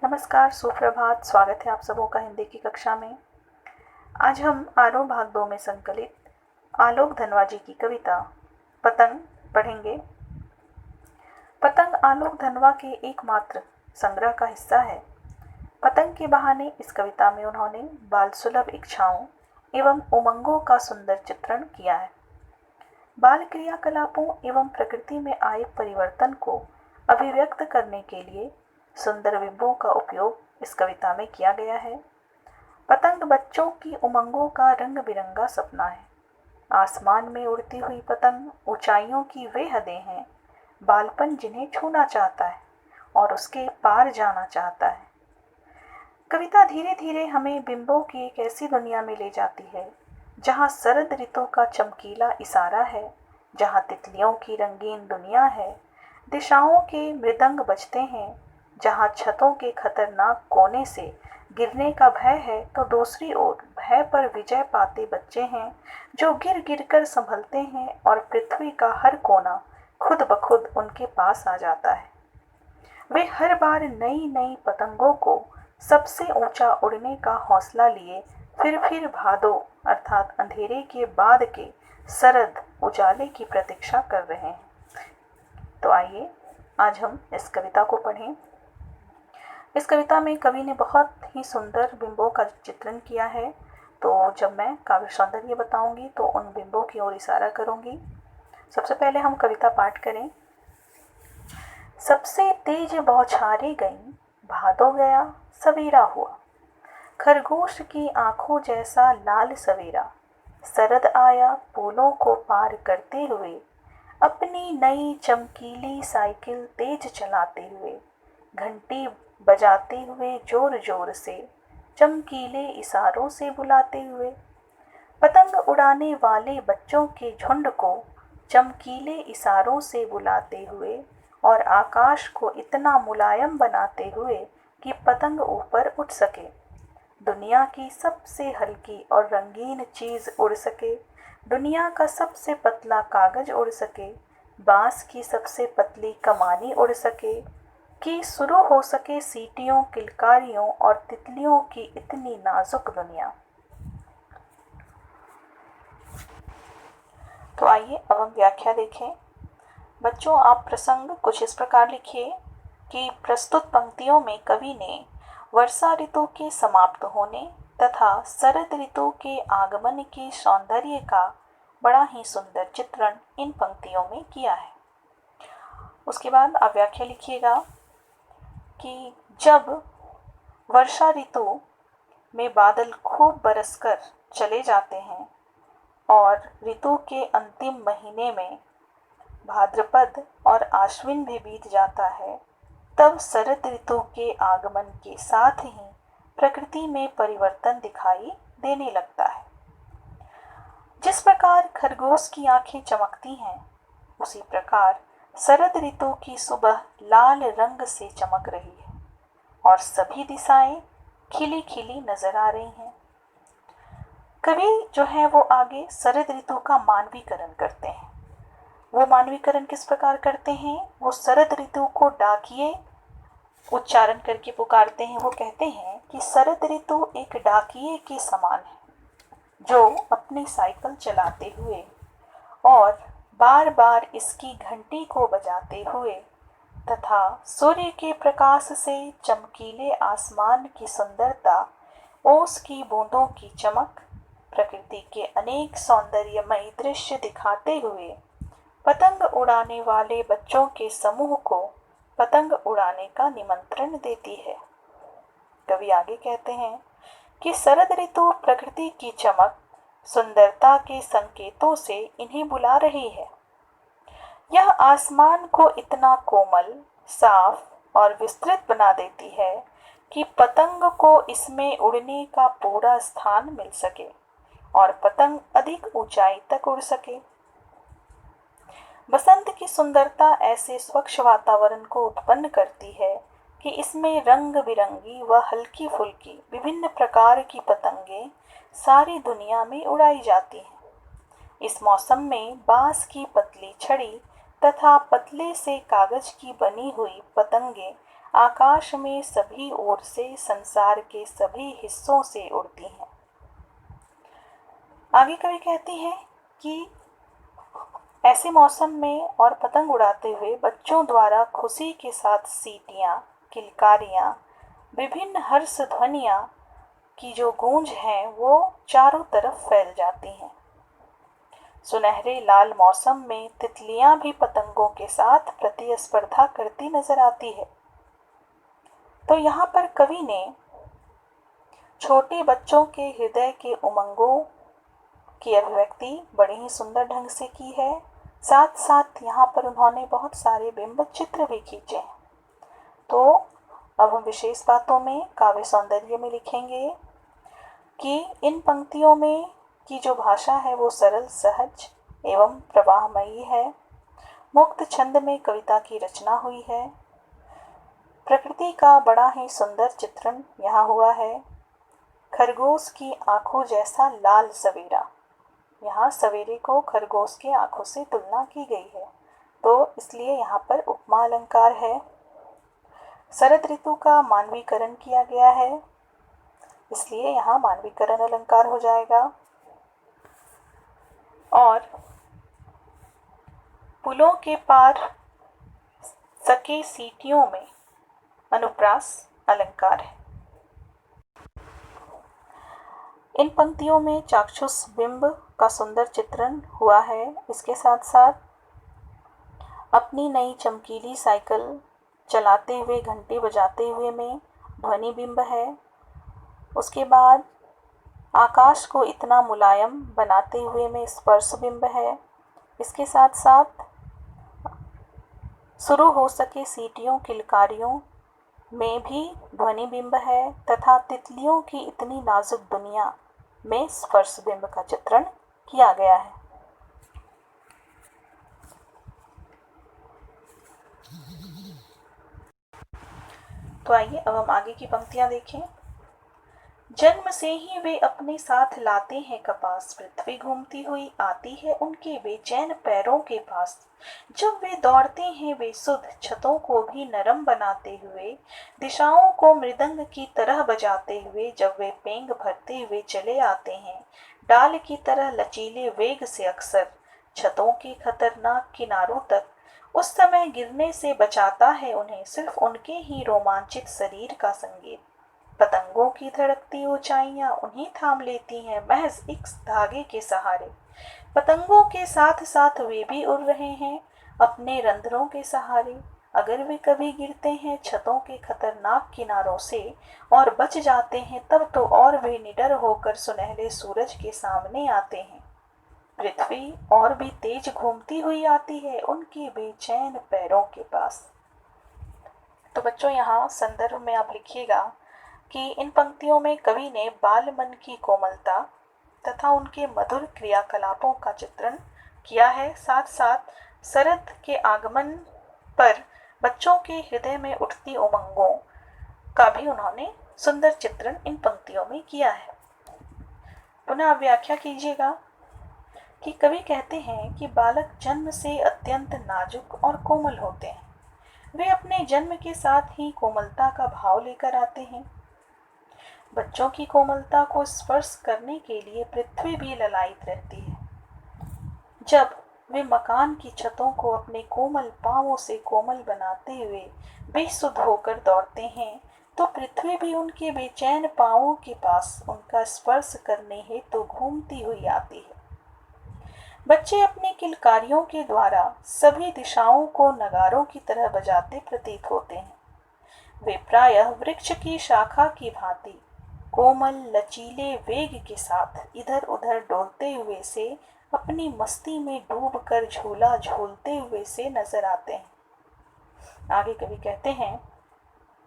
नमस्कार, सुप्रभात। स्वागत है आप सबों का हिंदी की कक्षा में। आज हम आरोह भाग 2 में संकलित आलोक धनवा जी की कविता पतंग पढ़ेंगे। पतंग आलोक धनवा के एकमात्र संग्रह का हिस्सा है। पतंग के बहाने इस कविता में उन्होंने बाल सुलभ इच्छाओं एवं उमंगों का सुंदर चित्रण किया है। बाल क्रियाकलापों एवं प्रकृति में आए परिवर्तन को अभिव्यक्त करने के लिए सुंदर बिंबों का उपयोग इस कविता में किया गया है। पतंग बच्चों की उमंगों का रंग बिरंगा सपना है। आसमान में उड़ती हुई पतंग ऊंचाइयों की वे हदें हैं, बालपन जिन्हें छूना चाहता है और उसके पार जाना चाहता है। कविता धीरे धीरे हमें बिंबों की एक ऐसी दुनिया में ले जाती है जहाँ शरद ऋतु का चमकीला इशारा है, जहाँ तितलियों की रंगीन दुनिया है, दिशाओं के मृदंग बजते हैं, जहाँ छतों के खतरनाक कोने से गिरने का भय है तो दूसरी ओर भय पर विजय पाते बच्चे हैं जो गिर गिर कर संभलते हैं और पृथ्वी का हर कोना खुद ब खुद उनके पास आ जाता है। वे हर बार नई नई पतंगों को सबसे ऊंचा उड़ने का हौसला लिए फिर भादो अर्थात अंधेरे के बाद के शरद उजाले की प्रतीक्षा कर रहे हैं। तो आइए आज हम इस कविता को पढ़ें। इस कविता में कवि ने बहुत ही सुंदर बिंबों का चित्रण किया है। तो जब मैं काव्य सौंदर्य बताऊंगी तो उन बिंबों की ओर इशारा करूंगी। सबसे पहले हम कविता पाठ करें। सबसे तेज बौछारें गईं, भादो गया सवेरा हुआ, खरगोश की आंखों जैसा लाल सवेरा, शरद आया फूलों को पार करते हुए, अपनी नई चमकीली साइकिल तेज चलाते हुए, घंटी बजाते हुए जोर जोर से, चमकीले इशारों से बुलाते हुए, पतंग उड़ाने वाले बच्चों के झुंड को चमकीले इशारों से बुलाते हुए और आकाश को इतना मुलायम बनाते हुए कि पतंग ऊपर उठ सके, दुनिया की सबसे हल्की और रंगीन चीज उड़ सके, दुनिया का सबसे पतला कागज उड़ सके, बांस की सबसे पतली कमानी उड़ सके, कि शुरू हो सके सीटियों, किलकारियों और तितलियों की इतनी नाजुक दुनिया। तो आइए अब हम व्याख्या देखें। बच्चों, आप प्रसंग कुछ इस प्रकार लिखिए कि प्रस्तुत पंक्तियों में कवि ने वर्षा ऋतु के समाप्त होने तथा शरद ऋतु के आगमन के सौंदर्य का बड़ा ही सुंदर चित्रण इन पंक्तियों में किया है। उसके बाद आप व्याख्या लिखिएगा कि जब वर्षा ऋतु में बादल खूब बरसकर चले जाते हैं और ऋतु के अंतिम महीने में भाद्रपद और आश्विन भी बीत जाता है, तब शरद ऋतु के आगमन के साथ ही प्रकृति में परिवर्तन दिखाई देने लगता है। जिस प्रकार खरगोश की आंखें चमकती हैं, उसी प्रकार शरद ऋतु की सुबह लाल रंग से चमक रही है और सभी दिशाएं खिली खिली नजर आ रही हैं। कवि जो है वो आगे शरद ऋतु का मानवीकरण करते हैं। वो मानवीकरण किस प्रकार करते हैं? वो शरद ऋतु को डाकिये उच्चारण करके पुकारते हैं। वो कहते हैं कि शरद ऋतु एक डाकिये के समान है जो अपनी साइकिल चलाते हुए और बार बार इसकी घंटी को बजाते हुए तथा सूर्य के प्रकाश से चमकीले आसमान की सुंदरता, ओस की बूंदों की चमक, प्रकृति के अनेक सौंदर्यमयी दृश्य दिखाते हुए पतंग उड़ाने वाले बच्चों के समूह को पतंग उड़ाने का निमंत्रण देती है। कवि आगे कहते हैं कि शरद ऋतु प्रकृति की चमक, सुंदरता के संकेतों से इन्हें बुला रही है। यह आसमान को इतना कोमल, साफ और विस्तृत बना देती है कि पतंग को इसमें उड़ने का पूरा स्थान मिल सके और पतंग अधिक ऊंचाई तक उड़ सके। बसंत की सुंदरता ऐसे स्वच्छ वातावरण को उत्पन्न करती है कि इसमें रंग बिरंगी व हल्की फुल्की विभिन्न प्रकार की पतंगे सारी दुनिया में उड़ाई जाती हैं। इस मौसम में बांस की पतली छड़ी तथा पतले से कागज की बनी हुई पतंगे आकाश में सभी ओर से संसार के सभी हिस्सों से उड़ती हैं। आगे कवि कहती हैं कि ऐसे मौसम में और पतंग उड़ाते हुए बच्चों द्वारा खुशी के साथ सीटियां, किलकारियां, विभिन्न हर्ष ध्वनियां की जो गूंज है वो चारों तरफ फैल जाती हैं। सुनहरे लाल मौसम में तितलियां भी पतंगों के साथ प्रतिस्पर्धा करती नजर आती है। तो यहाँ पर कवि ने छोटे बच्चों के हृदय के उमंगों की अभिव्यक्ति बड़े ही सुंदर ढंग से की है। साथ साथ यहाँ पर उन्होंने बहुत सारे बिंब चित्र भी खींचे हैं। तो अब हम विशेष बातों में काव्य सौंदर्य में लिखेंगे कि इन पंक्तियों में की जो भाषा है वो सरल, सहज एवं प्रवाहमयी है। मुक्त छंद में कविता की रचना हुई है। प्रकृति का बड़ा ही सुंदर चित्रण यहाँ हुआ है। खरगोश की आंखों जैसा लाल सवेरा, यहाँ सवेरे को खरगोश के आंखों से तुलना की गई है, तो इसलिए यहाँ पर उपमा अलंकार है। शरद ऋतु का मानवीकरण किया गया है, इसलिए यहाँ मानवीकरण अलंकार हो जाएगा। और पुलों के पार सके सीटियों में अनुप्रास अलंकार है। इन पंक्तियों में चाक्षुष बिंब का सुंदर चित्रण हुआ है। इसके साथ साथ अपनी नई चमकीली साइकिल चलाते हुए, घंटी बजाते हुए में ध्वनि बिंब है। उसके बाद आकाश को इतना मुलायम बनाते हुए में स्पर्श बिंब है। इसके साथ साथ शुरू हो सके सीटियों, किलकारियों में भी ध्वनि बिंब है तथा तितलियों की इतनी नाजुक दुनिया में स्पर्श बिंब का चित्रण किया गया है। तो आइए अब हम आगे की पंक्तियां देखें। जन्म से ही वे अपने साथ लाते हैं कपास, पृथ्वी घूमती हुई आती है उनके बेचैन पैरों के पास। जब वे दौड़ते हैं बेसुध, छतों को भी नरम बनाते हुए, दिशाओं को मृदंग की तरह बजाते हुए, जब वे पेंग भरते हुए चले आते हैं डाल की तरह लचीले वेग से, अक्सर छतों के खतरनाक किनारों तक, उस समय गिरने से बचाता है उन्हें सिर्फ उनके ही रोमांचित शरीर का संगीत। पतंगों की धड़कती ऊंचाइयां उन्हें थाम लेती हैं महज एक धागे के सहारे। पतंगों के साथ साथ वे भी उड़ रहे हैं अपने रंध्रों के सहारे। अगर वे कभी गिरते हैं छतों के खतरनाक किनारों से और बच जाते हैं, तब तो और वे निडर होकर सुनहरे सूरज के सामने आते हैं। पृथ्वी और भी तेज घूमती हुई आती है उनके बेचैन पैरों के पास। तो बच्चों यहाँ संदर्भ में आप लिखिएगा कि इन पंक्तियों में कवि ने बाल मन की कोमलता तथा उनके मधुर क्रियाकलापों का चित्रण किया है। साथ साथ शरद के आगमन पर बच्चों के हृदय में उठती उमंगों का भी उन्होंने सुंदर चित्रण इन पंक्तियों में किया है। पुनः आप व्याख्या कीजिएगा कि कवि कहते हैं कि बालक जन्म से अत्यंत नाजुक और कोमल होते हैं। वे अपने जन्म के साथ ही कोमलता का भाव लेकर आते हैं। बच्चों की कोमलता को स्पर्श करने के लिए पृथ्वी भी ललायित रहती है। जब वे मकान की छतों को अपने कोमल पांवों से कोमल बनाते हुए बेसुध होकर दौड़ते हैं, तो पृथ्वी भी उनके बेचैन पांवों के पास उनका स्पर्श करने हेतु तो घूमती हुई आती है। बच्चे अपने किलकारियों के द्वारा सभी दिशाओं को नगारों की तरह बजाते प्रतीत होते हैं। वे प्रायः वृक्ष की शाखा की भांति कोमल लचीले वेग के साथ इधर उधर डोलते हुए से अपनी मस्ती में डूबकर झूला झूलते हुए से नजर आते हैं। आगे कवि कहते हैं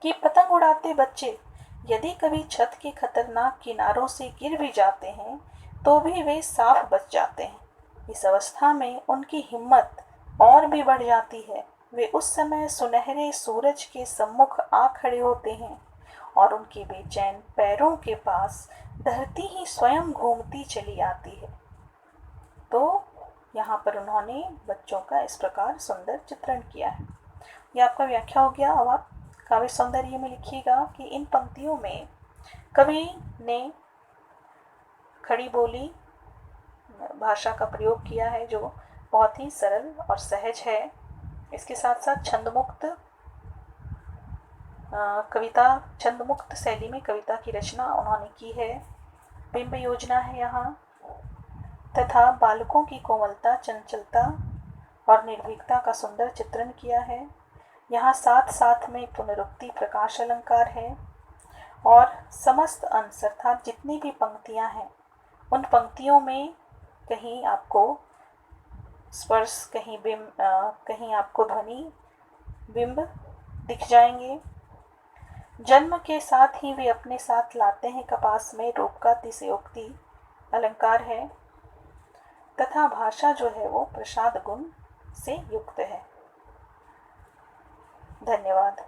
कि पतंग उड़ाते बच्चे यदि कभी छत के खतरनाक किनारों से गिर भी जाते हैं तो भी वे साफ बच जाते हैं। इस अवस्था में उनकी हिम्मत और भी बढ़ जाती है। वे उस समय सुनहरे सूरज के सम्मुख आ खड़े होते हैं और उनके बेचैन पैरों के पास धरती ही स्वयं घूमती चली आती है। तो यहाँ पर उन्होंने बच्चों का इस प्रकार सुंदर चित्रण किया है। यह आपका व्याख्या हो गया। अब आप काव्य सौंदर्य में लिखिएगा कि इन पंक्तियों में कवि ने खड़ी बोली भाषा का प्रयोग किया है जो बहुत ही सरल और सहज है। इसके साथ साथ छंदमुक्त शैली में कविता की रचना उन्होंने की है। बिंब योजना है यहाँ, तथा बालकों की कोमलता, चंचलता और निर्भीकता का सुंदर चित्रण किया है। यहाँ साथ साथ में पुनरुक्ति, प्रकाश अलंकार है और समस्त अंश अर्थात जितनी भी पंक्तियां हैं उन पंक्तियों में कहीं आपको स्पर्श, कहीं आपको ध्वनि, बिंब दिख जाएंगे। जन्म के साथ ही वे अपने साथ लाते हैं कपास में रूप का अतिशयोक्ति अलंकार है, तथा भाषा जो है वो प्रसाद गुण से युक्त है। धन्यवाद।